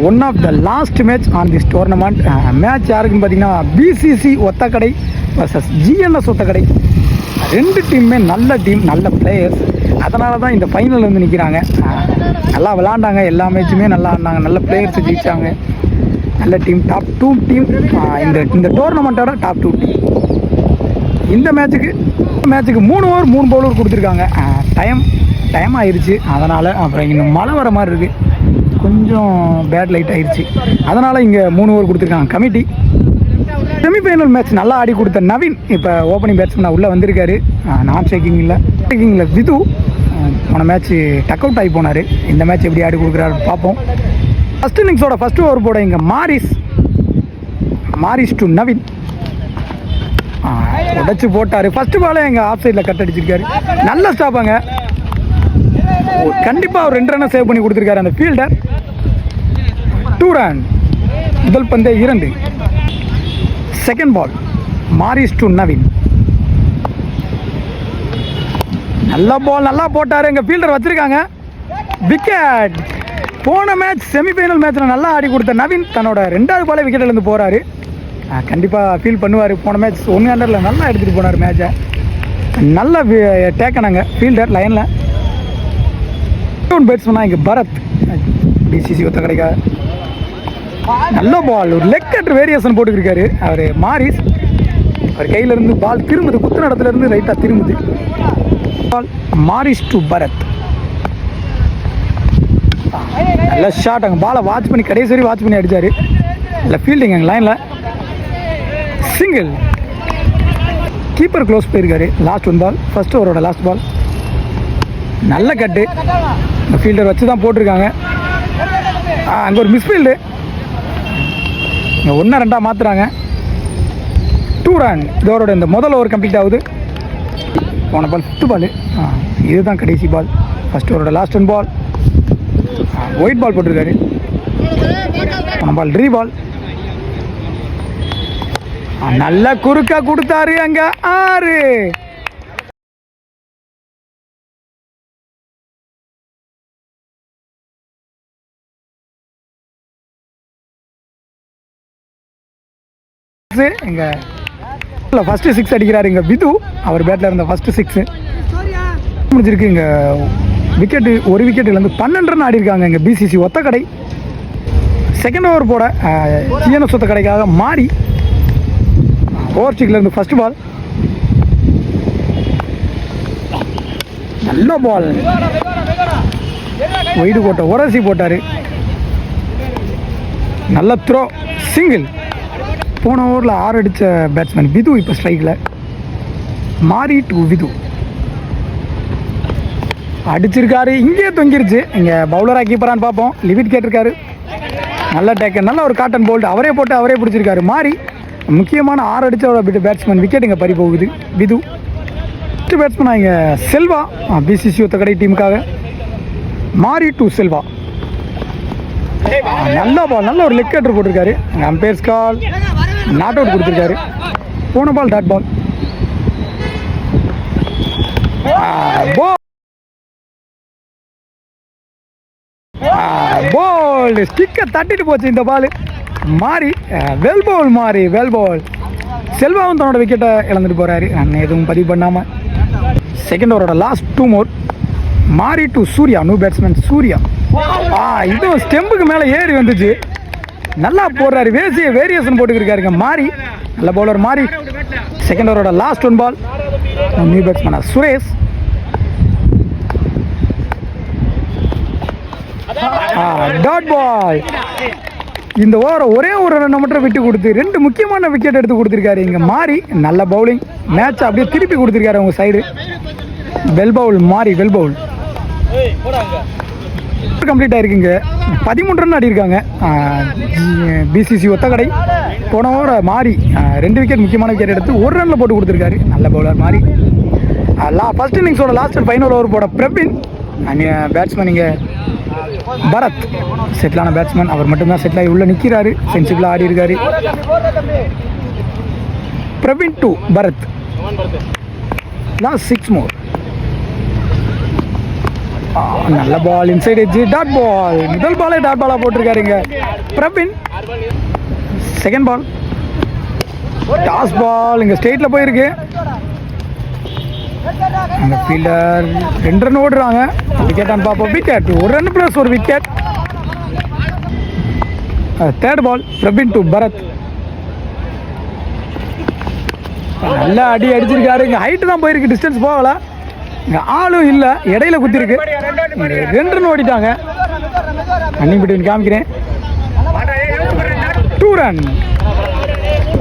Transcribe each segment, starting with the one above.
One of the last match on this tournament. Match யாருக்குன்னு பார்த்தீங்கன்னா PCC Othakadai versus GNS Othakadai. ரெண்டு டீமுமே நல்ல டீம், நல்ல பிளேயர்ஸ். அதனால தான் இந்த ஃபைனல் வந்து நிற்கிறாங்க. நல்லா விளாண்டாங்க, எல்லா மேட்சுமே நல்லா ஆடினாங்க, நல்ல பிளேயர்ஸ் ஜெயிச்சாங்க. நல்ல டீம், டாப் 2 டீம் இந்த டோர்னமெண்ட்டோட டாப் 2 டீம். இந்த மேட்ச்சுக்கு 3 ஓவர் 3 பவுலர் கொடுத்துருக்காங்க. டைம் ஆயிடுச்சு, அதனால் அப்புறம் இங்கே மழை வர மாதிரி இருக்குது, கொஞ்சம் பேட் லைட் ஆயிடுச்சு, அதனால் இங்கே 3 ஓவர் கொடுத்துருக்காங்க கமிட்டி. செமிஃபைனல் மேட்ச் நல்லா ஆடி கொடுத்த நவீன் இப்போ ஓப்பனிங் பேட்ஸ்மேன் உள்ளே வந்திருக்காரு. நான் ஸ்ட்ரைக்கிங்கில் விது போன மேட்ச் டக் அவுட் ஆகி போனார். இந்த மேட்ச் எப்படி ஆடி கொடுக்குறாரு பார்ப்போம். ஃபஸ்ட் இன்னிங்ஸோட ஃபஸ்ட்டு ஓவர் போட இங்கே மாரிஸ் டு நவீன் உடைச்சு போட்டார். ஃபஸ்ட்டு பாலே எங்கள் ஆஃப் சைடில் கட் அடிச்சிருக்காரு. நல்ல ஸ்டாப்பாங்க, கண்டிப்பாக ஒரு 2 ரன்னை சேவ் பண்ணி கொடுத்துருக்காரு அந்த ஃபீல்டர். 2 ரன், முதல் பந்தே 2. Second ball Maris to Naveen, நல்ல பால், நல்லா போட்டார். எங்கள் ஃபீல்டர் வச்சுருக்காங்க விக்கெட். போன மேட்ச் செமிஃபைனல் மேட்ச்சில் நல்லா ஆடி கொடுத்த நவீன் தன்னோட 2வது பாலே விக்கெட்லேருந்து போகிறாரு. கண்டிப்பாக ஃபீல் பண்ணுவார். போன மேட்ச் 1 அண்டரில் நல்லா எடுத்துகிட்டு போனார் மேட்சை. நல்ல டேக்கனாங்க ஃபீல்டர் லைனில். பேட்ஸ்மேனா இங்கே பரத் பிசிசி ஒத்த கிடைக்கா. நல்ல பால், ஒரு லெக் கட் வேரியேஷன் போட்டுக்கிருக்காரு அவர் மாரிஸ். அவர் கையிலேருந்து பால் திரும்புது, குத்துன இடத்துலேருந்து ரைட்டாக திரும்புது. பால் மாரிஸ் டு பரத், நல்ல ஷாட். அங்கே பாலை வாட்ச் பண்ணி கடைசி வரை வாட்ச் பண்ணி அடித்தார். நல்ல ஃபீல்டிங் அங்கே லைனில். சிங்கிள், கீப்பர் க்ளோஸ் போயிருக்காரு. லாஸ்ட் 1 பால், ஃபர்ஸ்ட் ஓவரோட லாஸ்ட் பால். நல்ல கட்டு, ஃபீல்டர் வச்சு தான் போட்டிருக்காங்க. அங்கே ஒரு மிஸ்ஃபீல்டு, இங்கே 1-2 மாற்றுறாங்க. 2 ரன், இதோட இந்த முதல் ஓவர் கம்ப்ளீட் ஆகுது. போன பால் 5th பால், இதுதான் கடைசி பால். ஃபர்ஸ்ட் ஓவரோட லாஸ்ட் 1 பால். ஒயிட் பால் போட்டிருக்காரு. போன பால் ரீ பால், நல்ல குறுக்கா கொடுத்தாரு. அங்க 6. இங்க ஃபர்ஸ்ட் 6 அடிக்கிறாரு இங்க விது. அவர் பேட்ல இருந்த ஃபர்ஸ்ட் 6 முடிஞ்சிருக்கு. இங்க விக்கெட், ஒரு விக்கெட்லேருந்து 12 ரன் ஆடி இருக்காங்க இங்க பிசிசி ஒத்தக்கடை. செகண்ட் ஓவர் போட ஜிஎன்எஸ் ஒத்தக்கடைக்காக மாறி ஓவர் ஸ்டிக்லேருந்து ஃபர்ஸ்ட் பால். நல்ல பால், ஒயிடு போட்ட உரசி போட்டார். நல்ல த்ரோ, சிங்கிள். போன ஓவரில் 6 அடித்த பேட்ஸ்மேன் விது இப்போ ஸ்ட்ரைக்கில். மாறி டு விது அடிச்சிருக்காரு, இங்கே தொங்கிருச்சு. இங்கே பவுலராக கீப்பரான்னு பார்ப்போம். லிமிட் கேட்டிருக்காரு. நல்ல டேக்கன், நல்ல ஒரு காட்டன் போல்டு, அவரே போட்டு அவரே பிடிச்சிருக்காரு. மாறி முக்கியமான 6 அடித்த பேட்ஸ்மேன் விக்கெட் இங்கே பறி போகுது விது. ஃபஸ்ட்டு பேட்ஸ்மேனாக இங்கே செல்வா பிசிசி ஒத்தக்கடை டீமுக்காக. மாறி டு செல்வா, நல்ல பால், நல்ல ஒரு லெக் கட்டர் போட்டிருக்காரு. அம்பையர்ஸ் கால், நாட் அவுட் கொடுத்துருக்காரு. போன பால் டாட் பால். பால் ஸ்டிக்கை தட்டிட்டு போச்சு இந்த பால். மாறி வெல் பவுல், மாறி வெல் பவுல். செல்வாவும் தன்னோட விக்கெட்டை இழந்துட்டு போகிறாரு, நான் எதுவும் பதிவு பண்ணாமல். செகண்ட் ஓவரோட last 2 more. Mari to Surya, new batsman Surya. இதுவும் ஸ்டெம்புக்கு மேலே ஏறி வந்துச்சு, நல்லா போடுறாரு. வேரியேஷன் போட்டுக்கிருக்காருங்க மாறி. நல்ல பவுலர் மாறி. செகண்ட் ஓவரோட லாஸ்ட் 1 பால். நியூ பேட்ஸ்மேனா சுரேஷ். Dot ball. இந்த ஓவரை ஒரே ஒரு ரன்னை மட்டும் விட்டு கொடுத்து 2 முக்கியமான விக்கெட் எடுத்து கொடுத்துருக்காரு இங்கே மாறி. நல்ல பவுலிங், மேட்ச் அப்படியே திருப்பி கொடுத்துருக்காரு அவங்க சைடு. வெல் பவுல் மாறி, வெல் பவுல். கம்ப்ளீட் ஆகிருக்குங்க. 13 ரன் ஆடிருக்காங்க பிசிசி ஒத்தக்கடை. போன ஓவரை மாறி 2 விக்கெட் முக்கியமான விக்கெட் எடுத்து 1 ரனில் போட்டு கொடுத்துருக்காரு. நல்ல பவுலர் மாறி. ஃபர்ஸ்ட் இன்னிங்ஸோட லாஸ்ட் ஃபைனல் ஓவர் போட பிரபின் பேட்ஸ்மேன் இங்கே பரத் செட்டிலான பேட்ஸ்மேன். அவர் மட்டும்தான் செட்டில் ஆகி உள்ள நிற்கிறாரு, சென்சிபிளாக ஆடி இருக்காரு. Praveen to Bharath. Last 6 more. நல்ல ball inside edge, dot ball. முதல் பாலே டாட் பாலாக போட்டிருக்காருங்க Praveen. Second ball toss ball, இங்கே ஸ்ட்ரெயிட்டில் போயிருக்கு. அந்த ஃபீல்டர் 2 ரன் ஓடுறாங்க. விக்கெட்டான்னு பார்ப்போம். விக்கெட், 1 ரன் ப்ளஸ் ஒரு wicket. Third ball Praveen to Bharath. நல்லா அடி அடிச்சிருக்காரு. இங்கே ஹைட்டு தான் போயிருக்கு, டிஸ்டன்ஸ் போகலை. இங்கே ஆளும் இல்லை, இடையில குத்திருக்கு. 2 ரன் ஓடிட்டாங்க. ரன்னிங் பிட்வீன் காமிக்கிறேன். 2 ரன்.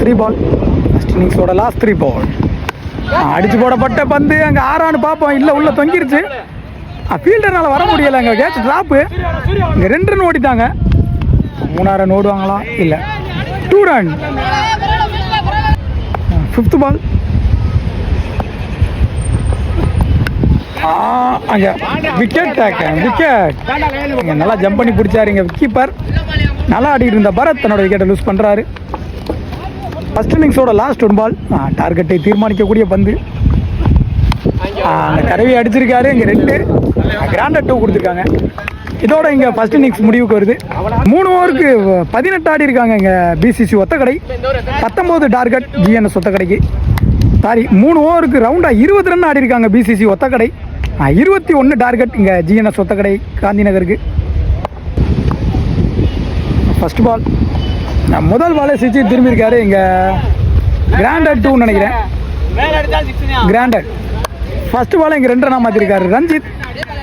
3 பால். ஃபர்ஸ்ட் இன்னிங்ஸோட லாஸ்ட் 3 பால். அடிச்சு போடப்பட்ட பந்து அங்கே ஆறான்னு பார்ப்போம். இல்லை, உள்ள தொங்கிருச்சு. ஃபீல்டர்னால வர முடியலை. அங்கே கேட்ச் ட்ராப்பு. இங்கே 2 ரன் ஓடிட்டாங்க. 3 ரன் ஓடுவாங்களா? இல்லை. 2 ரன். 5th பால். அங்கே விக்கெட் டேக். விக்கெட். இங்கே நல்லா ஜம்ப் பண்ணி பிடிச்சாரு இங்கே கீப்பர். நல்லா ஆடிட்டு இருந்த பரத் தன்னோட விக்கெட்டை லூஸ் பண்ணுறாரு. ஃபர்ஸ்ட் இன்னிங்ஸோட லாஸ்ட் 1 பால். டார்கெட்டை தீர்மானிக்கக்கூடிய பந்து. அந்த கரவி அடிச்சிருக்காரு. இங்கே 2 கிராண்டட் 2 கொடுத்துருக்காங்க. இதோட இங்கே ஃபர்ஸ்ட் இன்னிங்ஸ் முடிவுக்கு வருது. 3 ஓவருக்கு 18 ஆடி இருக்காங்க இங்கே பிசிசி ஒத்தக்கடை. 19 டார்கெட் ஜிஎன்எஸ் ஒத்தக்கடைக்கு. சாரி, 3 ஓவருக்கு ரவுண்டாக 20 ரன் ஆடி இருக்காங்க பிசிசி ஒத்தக்கடை. 21 டார்கெட் இங்கே ஜிஎன்எஸ் ஒத்தக்கடை காந்தி நகருக்கு. ஃபர்ஸ்ட் பால் முதல் பாலே சிச்சு திரும்பியிருக்காரு. இங்கே கிராண்டட் 2 நினைக்கிறேன். கிராண்டட். ஃபர்ஸ்ட் பால் இங்கே 2 ரன்னாக மாற்றிருக்காரு ரஞ்சித்.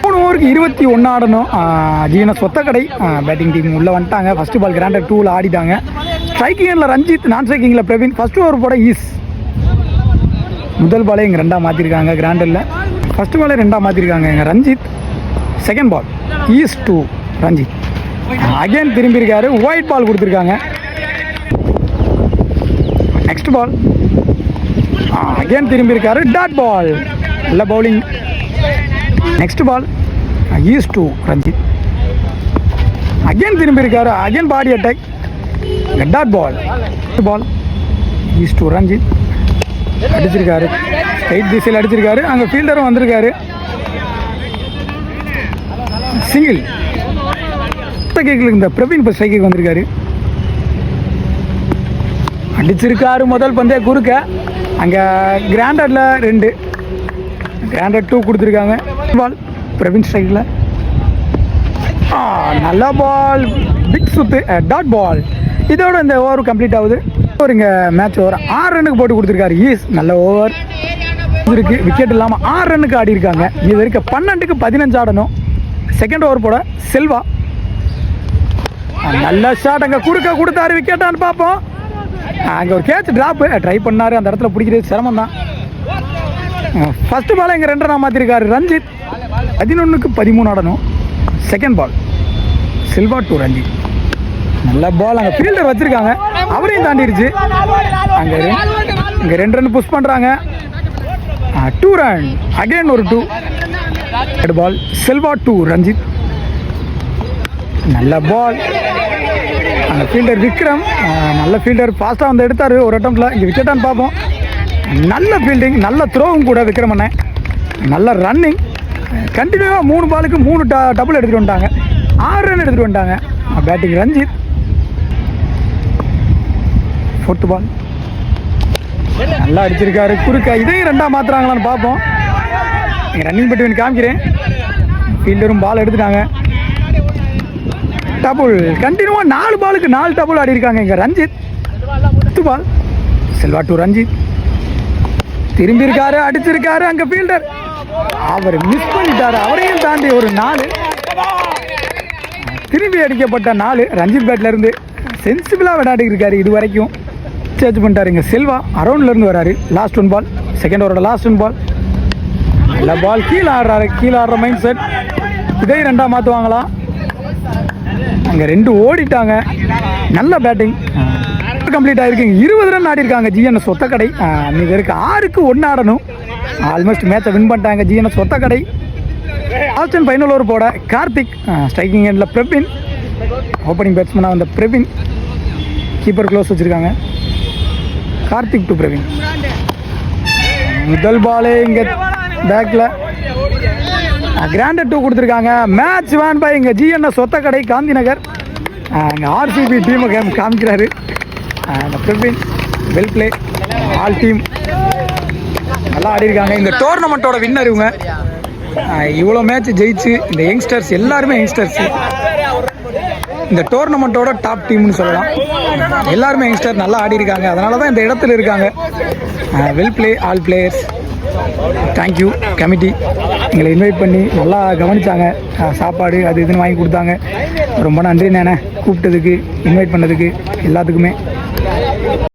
3 ஓவருக்கு 21 ஆடணும். ஜிஎன்எஸ் ஒத்தக்கடை பேட்டிங் டீம் உள்ளே வந்துட்டாங்க. ஃபர்ஸ்ட் பால் கிராண்டட் 2ல் ஆடிட்டாங்க. ஸ்ட்ரைக்கிங்கில் ரஞ்சித், நான் ஸ்ட்ரைக்கிங்கில் பிரவீன். ஃபர்ஸ்ட் ஓவர் போட ஈஸ். முதல் பாலே இங்கே 2ஆக மாற்றிருக்காங்க கிராண்டடில். ஃபர்ஸ்ட் பாலே 2ஆக மாற்றிருக்காங்க இங்கே Ranjith. Second ball is 2 Ranjith. Again திரும்பியிருக்காரு. ஒயிட் பால் கொடுத்துருக்காங்க. நெக்ஸ்ட் பால் அகைன் திரும்பியிருக்காரு. Dot ball. நல்ல bowling. Next ball is 2 Ranjith. Again திரும்பியிருக்காரு. Again body attack. Dot ball. Ball is 2 Ranjith. அடிச்சிருக்காரு. ஸ்ட்ரைட் திசையில் அடிச்சிருக்காரு. அங்கே ஃபீல்டரும் வந்திருக்காரு. சிங்கிள். இந்த பிரவீன் இப்போ ஸ்ட்ரைக்கு வந்திருக்காரு. அடிச்சிருக்காரு. முதல் பந்தே குறுக்க. அங்கே கிராண்டடில் 2 கிராண்டட் 2 கொடுத்துருக்காங்க. பால் பிரவீன் ஸ்ட்ரைக்கில். நல்ல பால். பிக் சுத்து. Dot ball. இதோட இந்த ஓவர் கம்ப்ளீட் ஆகுது. ஒரு இங்கே மேட்ச் ஓவர் 6 ரன்னுக்கு போட்டு கொடுத்துருக்காரு. ஈஸ் நல்ல ஓவர் இருக்கு. விக்கெட் இல்லாமல் 6 ரன்னுக்கு ஆடி இருக்காங்க. இது வரைக்கும் 12க்கு 15 ஆடணும். செகண்ட் ஓவர் போட செல்வா. நல்ல ஷாட். அங்கே குறுக்க கொடுத்தாரு. விக்கெட்டான்னு பார்ப்போம். அங்கே ஒரு கேட்ச் ட்ராப்பு ட்ரை பண்ணார். அந்த இடத்துல பிடிக்கிறது சிரமம் தான். ஃபர்ஸ்ட் பால் இங்கே 2 ரன் மாற்றிருக்காரு ரஞ்சித். 11க்கு 13 ஆடணும். Second ball Selva 2 Ranjith. நல்ல பால். அங்கே ஃபீல்டர் வச்சுருக்காங்க. அவரையும் தாண்டிடுச்சு. அங்கே இங்கே 2 ரன் புஷ் பண்ணுறாங்க. 2 ரன். அகைன் ஒரு 2. Third ball Selva 2 Ranjith. நல்ல பால். அந்த ஃபீல்டர் விக்ரம் நல்ல ஃபீல்டர். ஃபாஸ்ட்டாக வந்து எடுத்தார் ஒரு அட்டம்ப்டில். இங்கே விக்கெட்டான்னு பார்ப்போம். நல்ல ஃபீல்டிங், நல்ல த்ரோவும் கூட விக்ரம் அண்ணன். நல்ல ரன்னிங். கண்டினியூவாக 3 பாலுக்கு 3 டபுள் எடுத்துகிட்டு வந்துட்டாங்க. 6 ரன் எடுத்துகிட்டு வந்துட்டாங்க. பேட்டிங் ரஞ்சித். 4th பால் நல்லா அடிச்சிருக்காரு குறுக்க. இதையும் 2ஆக மாற்றுறாங்களான்னு பார்ப்போம். இங்கே ரன்னிங் பிட்வீன் காமிக்கிறேன். ஃபீல்டரும் பால் எடுத்துட்டாங்க. டபுள். கண்டினியூவாக 4 பாலுக்கு 4 டபுள் ஆடி இருக்காங்க இங்கே ரஞ்சித். 5th பால் செல்வா 2 ரஞ்சித். திரும்பி இருக்காரு. அடிச்சிருக்காரு. அங்கே ஃபீல்டர் அவர் மிஸ் பண்ணிட்டாரு. அவரையும் தாண்டி ஒரு 4. திரும்பி அடிக்கப்பட்ட 4 ரஞ்சித் பேட்ல இருந்து. சென்சிபிளாக விளையாடிட்டு இருக்காரு. இது வரைக்கும் சேஞ்ச் பண்ணிட்டாரு. இங்கே செல்வா அரௌண்ட்லேருந்து வராரு. லாஸ்ட் 1 பால். செகண்ட் ஓவரோட லாஸ்ட் 1 பால். நல்ல பால். கீழே ஆடுறாரு. கீழே ஆடுற மைண்ட் செட். இதையும் 2ஆக மாற்றுவாங்களா? அங்கே 2 ஓடிட்டாங்க. நல்ல பேட்டிங் கம்ப்ளீட் ஆகிருக்கு. 20 ரன் ஆடி இருக்காங்க ஜிஎன்எஸ் ஒத்தக்கடை. இது இருக்கு 6க்கு 1 ஆடணும். ஆல்மோஸ்ட் மேட்சை வின் பண்ணிட்டாங்க GNS Othakadai. Last and final over போட கார்த்திக். ஸ்ட்ரைக்கிங் எண்டில் பிரவீன். ஓப்பனிங் பேட்ஸ்மேனாக வந்த பிரவீன். கீப்பர் க்ளோஸ் வச்சுருக்காங்க. கார்த்திக் டு பிரவீன். முதல் பாலே இங்கே பேக்கில் கிராண்டட் 2 கொடுத்துருக்காங்க. மேட்ச் வேன் பை இங்கே ஜிஎன்எஸ் ஒத்தக்கடை காந்தி நகர். இங்கே ஆர்சிபி டீமை காமிக்கிறாரு. Praveen well play. All team நல்லா ஆடிருக்காங்க. இந்த டோர்னமெண்ட்டோட வின்னர் இவங்க. இவ்வளோ மேட்ச் ஜெயிச்சு இந்த யங்ஸ்டர்ஸ் எல்லாருமே யங்ஸ்டர்ஸ் இந்த டோர்னமெண்ட்டோட டாப் டீம்னு சொல்லலாம். எல்லாருமே யங்ஸ்டர் நல்லா ஆடிருக்காங்க. அதனால தான் இந்த இடத்துல இருக்காங்க. Well play all players. Thank you committee, எங்களை இன்வைட் பண்ணி நல்லா கவனித்தாங்க. சாப்பாடு அது இதுன்னு வாங்கி கொடுத்தாங்க. ரொம்ப நன்றி நானே கூப்பிட்டதுக்கு, இன்வைட் பண்ணதுக்கு எல்லாத்துக்குமே.